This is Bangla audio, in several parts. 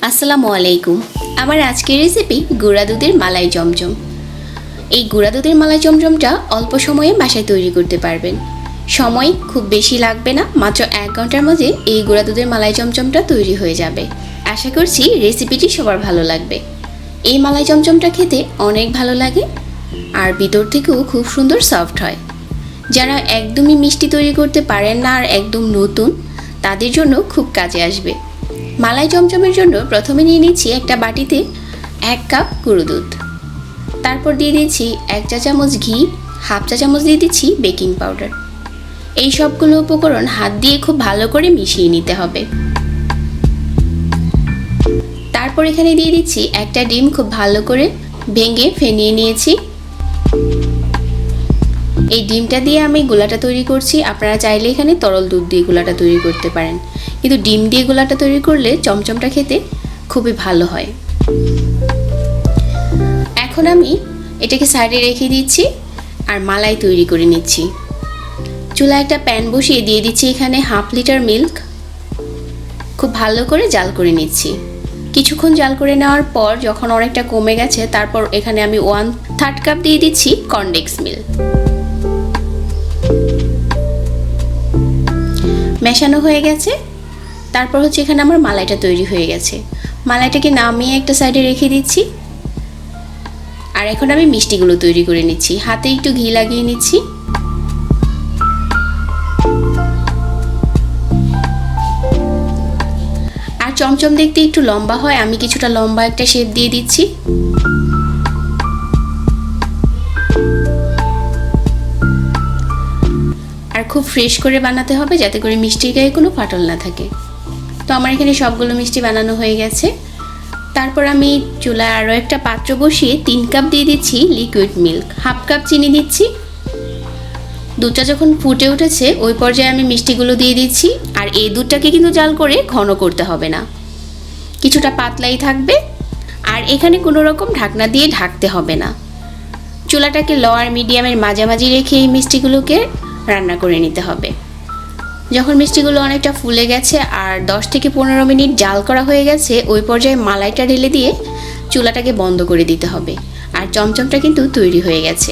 আসসালামু আলাইকুম। আমার আজকের রেসিপি গুঁড়া দুধের মালাই চমচম। এই গুঁড়া দুধের মালাই চমচমটা অল্প সময়ে বাসায় তৈরি করতে পারবেন। সময় খুব বেশি লাগবে না, মাত্র 1 ঘন্টার মধ্যে এই গুঁড়া দুধের মালাই চমচমটা তৈরি হয়ে যাবে। আশা করছি রেসিপিটি সবার ভালো লাগবে। এই মালাই চমচমটা খেতে অনেক ভালো লাগে আর ভিতর থেকেও খুব সুন্দর সফট হয়। যারা একদমই মিষ্টি তৈরি করতে পারেন না আর একদম নতুন, তাদের জন্য খুব কাজে আসবে। মালাই চমচমের জন্য প্রথমে নিয়ে নিচ্ছি একটা বাটিতে 1 কাপ গুঁড়ো দুধ, তারপর দিয়ে দিচ্ছি 1 চা চামচ ঘি, হাফ চা চামচ দিয়ে দিচ্ছি বেকিং পাউডার। এই সবগুলো উপকরণ হাত দিয়ে খুব ভালো করে মিশিয়ে নিতে হবে। তারপর এখানে দিয়ে দিচ্ছি একটা ডিম খুব ভালো করে ভেঙে ফেনিয়ে নিয়েছি। এই ডিমটা দিয়ে আমি গোলাটা তৈরি করছি। আপনারা চাইলে এখানে তরল দুধ দিয়ে গোলাটা তৈরি করতে পারেন, কিন্তু ডিম দিয়ে গোলাটা তৈরি করলে চমচমটা খেতে খুবই ভালো হয়। এখন আমি এটাকে সাইডে রেখে দিচ্ছি আর মালাই তৈরি করে নিচ্ছি। চুলায় একটা প্যান বসিয়ে দিয়ে দিচ্ছি এখানে 1/2 লিটার মিল্ক। খুব ভালো করে জাল করে নিচ্ছি। কিছুক্ষণ জাল করে নেওয়ার পর যখন অনেকটা কমে গেছে, তারপর এখানে আমি 1/3 কাপ দিয়ে দিচ্ছি কনডেন্স মিল্ক। মেশানো হয়ে গেছে। তারপর হচ্ছে এখানে আমার মালাইটা তৈরি হয়ে গেছে। মালাইটাকে নামিয়ে একটা সাইডে রেখে দিচ্ছি। আর এখন আমি মিষ্টিগুলো তৈরি করে নিচ্ছি। হাতে একটু ঘি লাগিয়ে নিচ্ছি। আর চমচম দেখতে একটু লম্বা হয়, আমি কিছুটা লম্বা একটা শেপ দিয়ে দিচ্ছি। আর খুব ফ্রেশ করে বানাতে হবে, যাতে করে মিষ্টির গায়ে কোনো ফাটল না থাকে। তো আমার এখানে সবগুলো মিষ্টি বানানো হয়ে গেছে। তারপর আমি চুলায় আরও একটা পাত্র বসিয়ে 3 কাপ দিয়ে দিচ্ছি লিকুইড মিল্ক, 1/2 কাপ চিনি দিচ্ছি। দুধটা যখন ফুটে উঠেছে ওই পর্যায়ে আমি মিষ্টিগুলো দিয়ে দিচ্ছি। আর এই দুধটাকে কিন্তু জাল করে ঘন করতে হবে না, কিছুটা পাতলাই থাকবে। আর এখানে কোনো রকম ঢাকনা দিয়ে ঢাকতে হবে না। চুলাটাকে লো আর মিডিয়ামের মাঝামাঝি রেখে এই মিষ্টিগুলোকে রান্না করে নিতে হবে। যখন মিষ্টিগুলো অনেকটা ফুলে গেছে আর 10 থেকে 15 মিনিট জাল করা হয়ে গেছে, ওই পর্যায়ে মালাইটা ঢেলে দিয়ে চুলাটাকে বন্ধ করে দিতে হবে। আর চমচমটা কিন্তু তৈরি হয়ে গেছে।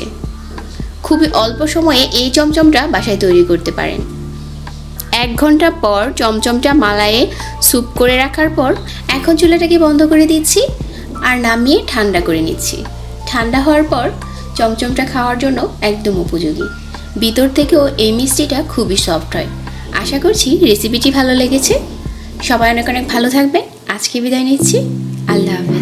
খুবই অল্প সময়ে এই চমচমটা বাসায় তৈরি করতে পারেন। 1 ঘন্টা পর চমচমটা মালাইয়ে স্যুপ করে রাখার পর এখন চুলাটাকে বন্ধ করে দিচ্ছি আর নামিয়ে ঠান্ডা করে নিচ্ছি। ঠান্ডা হওয়ার পর চমচমটা খাওয়ার জন্য একদম উপযোগী। ভিতর থেকেও এই মিষ্টিটা খুবই সফট হয়। আশা করছি রেসিপিটি ভালো লেগেছে। সবাই অনেক অনেক ভালো থাকবেন। আজকে বিদায় নিচ্ছি। আল্লাহ হাফেজ।